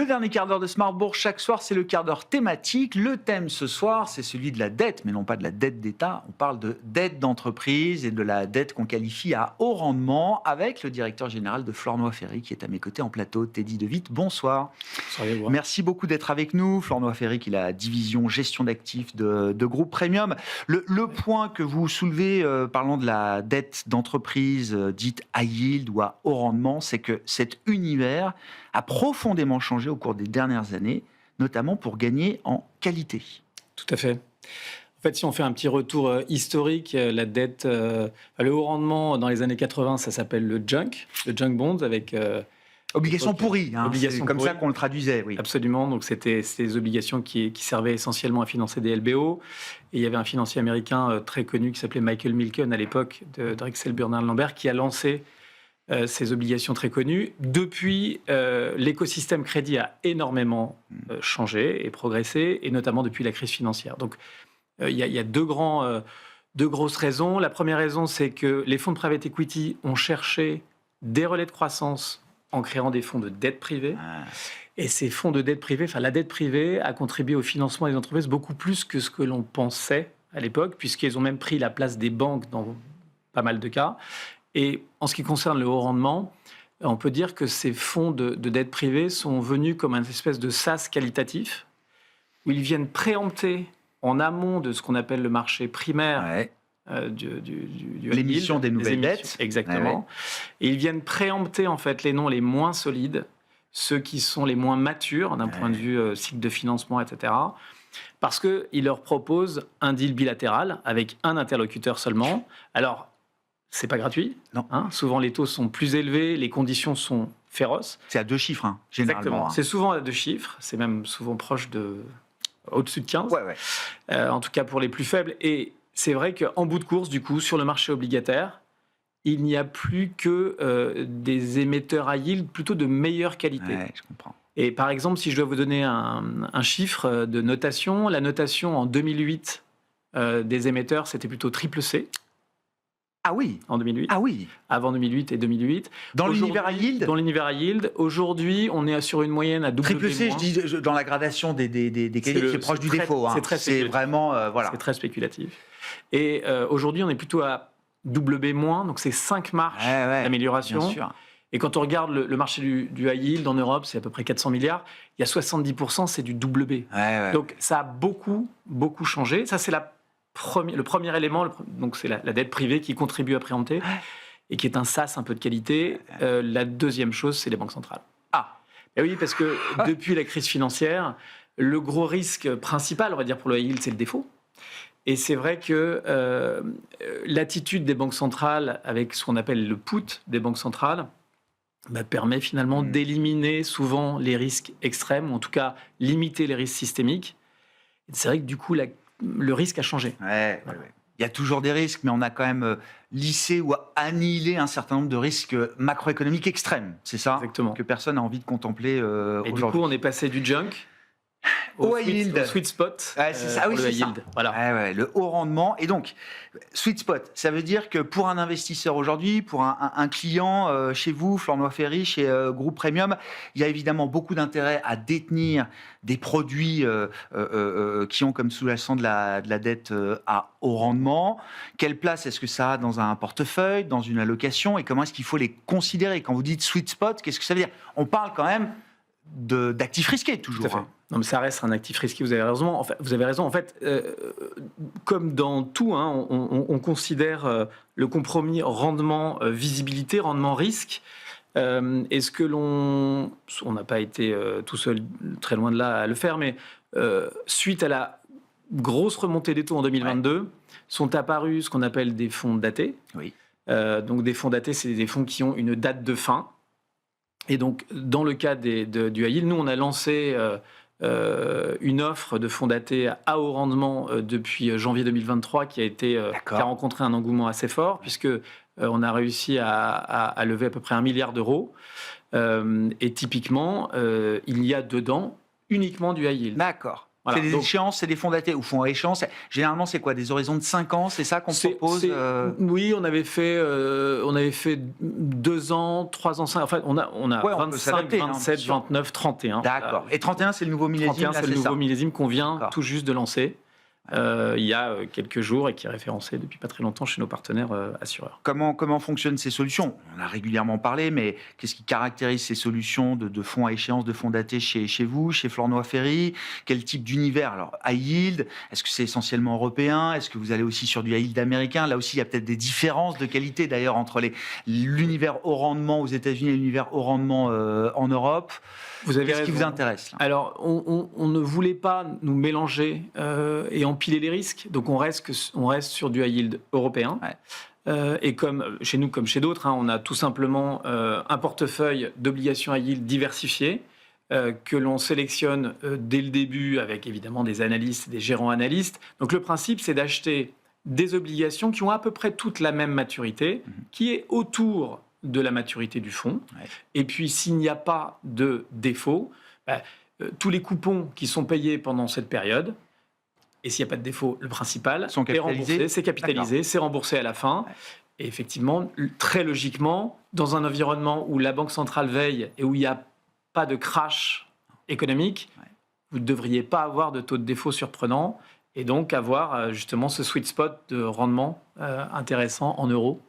Le dernier quart d'heure de Smart Bourse, chaque soir, c'est le quart d'heure thématique. Le thème ce soir, c'est celui de la dette, mais non pas de la dette d'État. On parle de dette d'entreprise et de la dette qu'on qualifie à haut rendement avec le directeur général de Flornoy-Ferry qui est à mes côtés en plateau, Teddy De Witte. Bonsoir. Bonsoir. Merci beaucoup d'être avec nous. Flornoy-Ferry qui est la division gestion d'actifs de Groupe Premium. Le point que vous soulevez parlant de la dette d'entreprise dite high yield ou à haut rendement, c'est que cet univers a profondément changé au cours des dernières années, notamment pour gagner en qualité. Tout à fait. En fait, si on fait un petit retour historique, la dette, le haut rendement dans les années 80, ça s'appelle le junk bonds avec... Obligations pourries, c'est comme ça qu'on le traduisait. Oui. Absolument, donc c'était des obligations qui servaient essentiellement à financer des LBO. Et il y avait un financier américain très connu qui s'appelait Michael Milken à l'époque, de Drexel Burnham Lambert, qui a lancé ces obligations très connues. Depuis, l'écosystème crédit a énormément changé et progressé, et notamment depuis la crise financière. Donc, il y a deux grosses raisons. La première raison, c'est que les fonds de private equity ont cherché des relais de croissance en créant des fonds de dette privée. Et ces fonds de dette privée, la dette privée a contribué au financement des entreprises beaucoup plus que ce que l'on pensait à l'époque, puisqu'ils ont même pris la place des banques dans pas mal de cas. Et en ce qui concerne le haut rendement, on peut dire que ces fonds de dette privée sont venus comme une espèce de sas qualitatif, où ils viennent préempter en amont de ce qu'on appelle le marché primaire l'émission des nouvelles dettes. Exactement. Et ils viennent préempter en fait les noms les moins solides, ceux qui sont les moins matures d'un point de vue cycle de financement, etc. Parce qu'ils leur proposent un deal bilatéral avec un interlocuteur seulement. Alors, c'est pas gratuit. Non. Souvent, les taux sont plus élevés, les conditions sont féroces. C'est à 2 chiffres, généralement. Exactement. C'est souvent à 2 chiffres. C'est même souvent proche au-dessus de 15. En tout cas, pour les plus faibles. Et c'est vrai qu'en bout de course, du coup, sur le marché obligataire, il n'y a plus que des émetteurs à yield plutôt de meilleure qualité. Ouais, je comprends. Et par exemple, si je dois vous donner un chiffre de notation, la notation en 2008 des émetteurs, c'était plutôt triple C. Ah oui. En 2008. Ah oui. Avant 2008 et 2008. Dans l'univers à yield. Dans l'univers à yield. Aujourd'hui, on est sur une moyenne à double Triple C, je dis dans la gradation des qualités, c'est proche du défaut. C'est vraiment C'est très spéculatif. Et aujourd'hui, on est plutôt à double B-, donc c'est 5 marches d'amélioration. Bien sûr. Et quand on regarde le marché du high yield en Europe, c'est à peu près 400 milliards. Il y a 70%, c'est du double B. Donc ça a beaucoup changé. Ça, c'est le premier élément, donc c'est la dette privée qui contribue à préempter et qui est un sas un peu de qualité. La deuxième chose, c'est les banques centrales. Et oui, parce que depuis la crise financière, le gros risque principal, on va dire, pour le high yield, c'est le défaut. Et c'est vrai que l'attitude des banques centrales, avec ce qu'on appelle le put des banques centrales, permet finalement d'éliminer souvent les risques extrêmes, ou en tout cas limiter les risques systémiques. Et c'est vrai que du coup, le risque a changé. Il y a toujours des risques, mais on a quand même lissé ou annihilé un certain nombre de risques macroéconomiques extrêmes. C'est ça. Exactement. Que personne n'a envie de contempler aujourd'hui. Et du coup, on est passé du junk au sweet spot. C'est ça, oui, c'est ça. Voilà. Le haut rendement. Et donc, sweet spot, ça veut dire que pour un investisseur aujourd'hui, pour un client chez vous, Flornoy-Ferry, chez Groupe Premium, il y a évidemment beaucoup d'intérêt à détenir des produits qui ont comme sous-jacent de la dette à haut rendement. Quelle place est-ce que ça a dans un portefeuille, dans une allocation, et comment est-ce qu'il faut les considérer? Quand vous dites sweet spot, qu'est-ce que ça veut dire? On parle quand même d'actifs risqués, toujours. Tout à fait. Non, mais ça reste un actif risqué, vous avez raison. En fait, comme dans tout, on considère le compromis rendement-visibilité, rendement-risque. Est-ce que on n'a pas été tout seul, très loin de là, à le faire, mais suite à la grosse remontée des taux en 2022, sont apparus ce qu'on appelle des fonds datés. Donc des fonds datés, c'est des fonds qui ont une date de fin. Et donc, dans le cas du high yield, nous, on a lancé une offre de fonds datés à haut rendement depuis janvier 2023 qui a rencontré un engouement assez fort, puisque on a réussi à lever à peu près 1 milliard d'euros. Et typiquement, il y a dedans uniquement du high yield. D'accord. Voilà, c'est des échéances, c'est des fonds datés ou fonds à échéance. Généralement, c'est quoi? Des horizons de 5 ans, c'est ça qu'on propose Oui, on avait fait 2 ans, 3 ans, 5 ans. Enfin, on a Ouais, on peut 25, s'adapter, 27, 29, 31. D'accord. Et 31, c'est le nouveau millésime. 31, c'est le nouveau millésime qu'on vient tout juste de lancer. Il y a quelques jours et qui est référencé depuis pas très longtemps chez nos partenaires assureurs. Comment fonctionnent ces solutions? On en a régulièrement parlé, mais qu'est-ce qui caractérise ces solutions de fonds à échéance, de fonds datés chez vous, chez Flornoy-Ferry? Quel type d'univers? Alors, high yield, est-ce que c'est essentiellement européen? Est-ce que vous allez aussi sur du high yield américain? Là aussi, il y a peut-être des différences de qualité d'ailleurs entre l'univers haut rendement aux États-Unis et l'univers haut rendement en Europe. Vous avez Qu'est-ce qui vous intéresse là? Alors, on ne voulait pas nous mélanger et empiler les risques, donc on reste sur du high yield européen. Ouais. Et comme chez nous, comme chez d'autres, on a tout simplement un portefeuille d'obligations high yield diversifié que l'on sélectionne dès le début avec évidemment des analystes, des gérants analystes. Donc le principe, c'est d'acheter des obligations qui ont à peu près toute la même maturité, qui est autour de la maturité du fonds. Ouais. Et puis, s'il n'y a pas de défaut, tous les coupons qui sont payés pendant cette période, et s'il n'y a pas de défaut, le principal est remboursé, c'est capitalisé, c'est remboursé à la fin. Ouais. Et effectivement, très logiquement, dans un environnement où la Banque centrale veille et où il n'y a pas de crash économique, vous ne devriez pas avoir de taux de défaut surprenant et donc avoir justement ce sweet spot de rendement intéressant en euros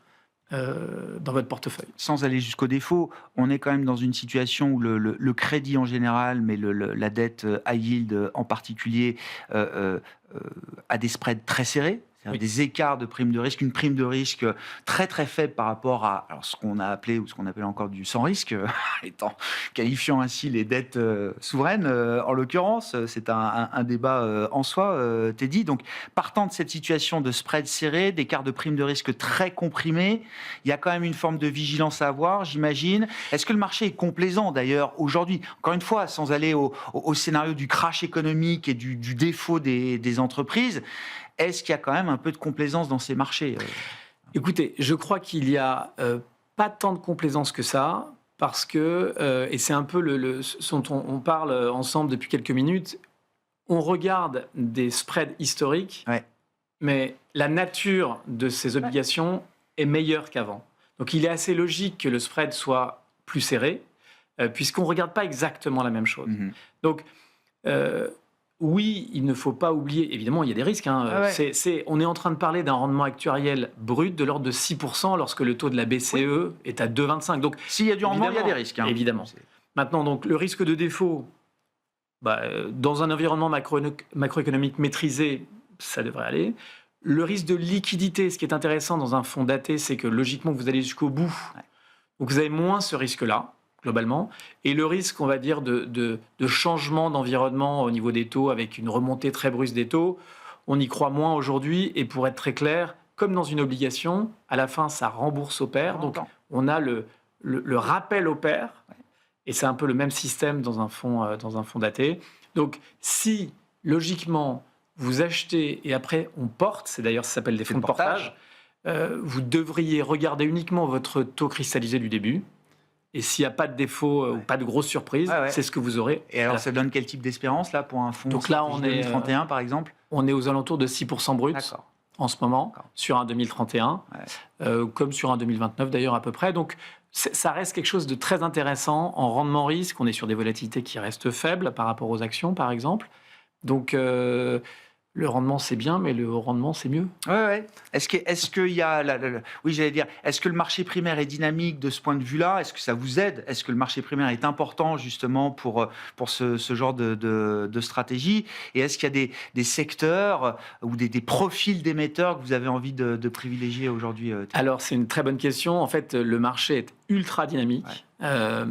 dans votre portefeuille. Sans aller jusqu'au défaut, on est quand même dans une situation où le crédit en général, mais la dette high yield en particulier, a des spreads très serrés. Oui. Des écarts de prime de risque, une prime de risque très très faible par rapport à ce qu'on a appelé ou ce qu'on appelle encore du sans risque, qualifiant ainsi les dettes souveraines en l'occurrence. C'est un débat en soi, Teddy. Donc partant de cette situation de spread serré, d'écarts de prime de risque très comprimés, il y a quand même une forme de vigilance à avoir, j'imagine. Est-ce que le marché est complaisant d'ailleurs aujourd'hui? Encore une fois, sans aller au scénario du crash économique et du défaut des entreprises, est-ce qu'il y a quand même un peu de complaisance dans ces marchés? Écoutez, je crois qu'il n'y a pas tant de complaisance que ça, parce que, et c'est un peu ce dont on parle ensemble depuis quelques minutes, on regarde des spreads historiques, mais la nature de ces obligations est meilleure qu'avant. Donc il est assez logique que le spread soit plus serré, puisqu'on ne regarde pas exactement la même chose. Donc, oui, il ne faut pas oublier, évidemment, il y a des risques. On est en train de parler d'un rendement actuariel brut de l'ordre de 6% lorsque le taux de la BCE est à 2,25. Donc, s'il y a du rendement, il y a des risques. Évidemment. Maintenant, donc, le risque de défaut, dans un environnement macroéconomique maîtrisé, ça devrait aller. Le risque de liquidité, ce qui est intéressant dans un fonds daté, c'est que logiquement, vous allez jusqu'au bout. Donc, vous avez moins ce risque-là, globalement. Et le risque, on va dire, de changement d'environnement au niveau des taux, avec une remontée très brusque des taux, on y croit moins aujourd'hui. Et pour être très clair, comme dans une obligation, à la fin, ça rembourse au pair. Donc, on a le rappel au pair. Et c'est un peu le même système dans un fonds daté. Donc, si, logiquement, vous achetez et après, on porte, ça s'appelle des fonds de portage, vous devriez regarder uniquement votre taux cristallisé du début. Et s'il n'y a pas de défaut ou pas de grosse surprise, c'est ce que vous aurez. Et alors, ça donne quel type d'espérance là pour un fonds? Donc là, on est 2031 par exemple. On est aux alentours de 6% brut en ce moment sur un 2031, comme sur un 2029 d'ailleurs à peu près. Donc ça reste quelque chose de très intéressant en rendement risque. On est sur des volatilités qui restent faibles par rapport aux actions par exemple. Donc le rendement, c'est bien, mais le haut rendement, c'est mieux. Ouais. Est-ce qu'il y a... Oui, j'allais dire, est-ce que le marché primaire est dynamique de ce point de vue-là? Est-ce que ça vous aide? Est-ce que le marché primaire est important, justement, pour ce genre de stratégie? Et est-ce qu'il y a des secteurs ou des profils d'émetteurs que vous avez envie de privilégier aujourd'hui? Alors, c'est une très bonne question. En fait, le marché est ultra dynamique.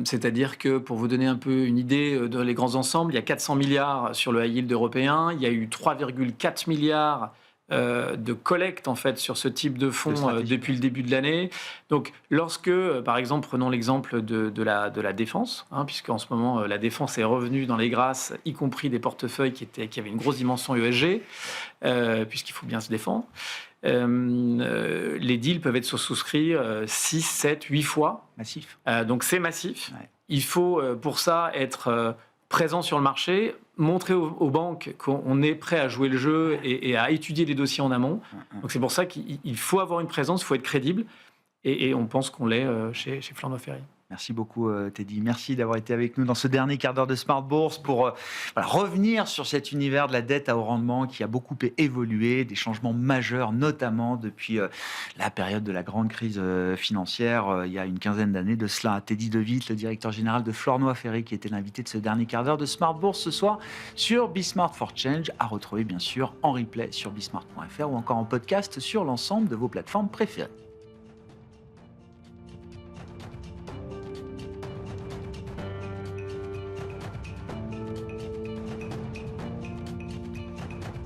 C'est-à-dire que, pour vous donner un peu une idée dans les grands ensembles, il y a 400 milliards sur le high yield européen, il y a eu 3,4 milliards de collecte en fait sur ce type de fonds depuis le début de l'année. Donc, lorsque, par exemple, prenons l'exemple de la défense, puisqu'en ce moment, la défense est revenue dans les grâces, y compris des portefeuilles qui avaient une grosse dimension ESG, puisqu'il faut bien se défendre. Les deals peuvent être souscrits 6, 7, 8 fois. Massif. Donc c'est massif. Il faut pour ça être présent sur le marché. montrer aux banques qu'on est prêt à jouer le jeu et à étudier les dossiers en amont. Donc c'est pour ça qu'il faut avoir une présence, il faut être crédible. Et on pense qu'on l'est chez Flandre Ferry. Merci beaucoup Teddy, merci d'avoir été avec nous dans ce dernier quart d'heure de Smart Bourse pour revenir sur cet univers de la dette à haut rendement qui a beaucoup évolué, des changements majeurs notamment depuis la période de la grande crise financière il y a une quinzaine d'années de cela. Teddy De Witt, le directeur général de Flandre Ferry, qui était l'invité de ce dernier quart d'heure de Smart Bourse ce soir sur Bismart for Change, à retrouver bien sûr en replay sur bismart.fr ou encore en podcast sur l'ensemble de vos plateformes préférées.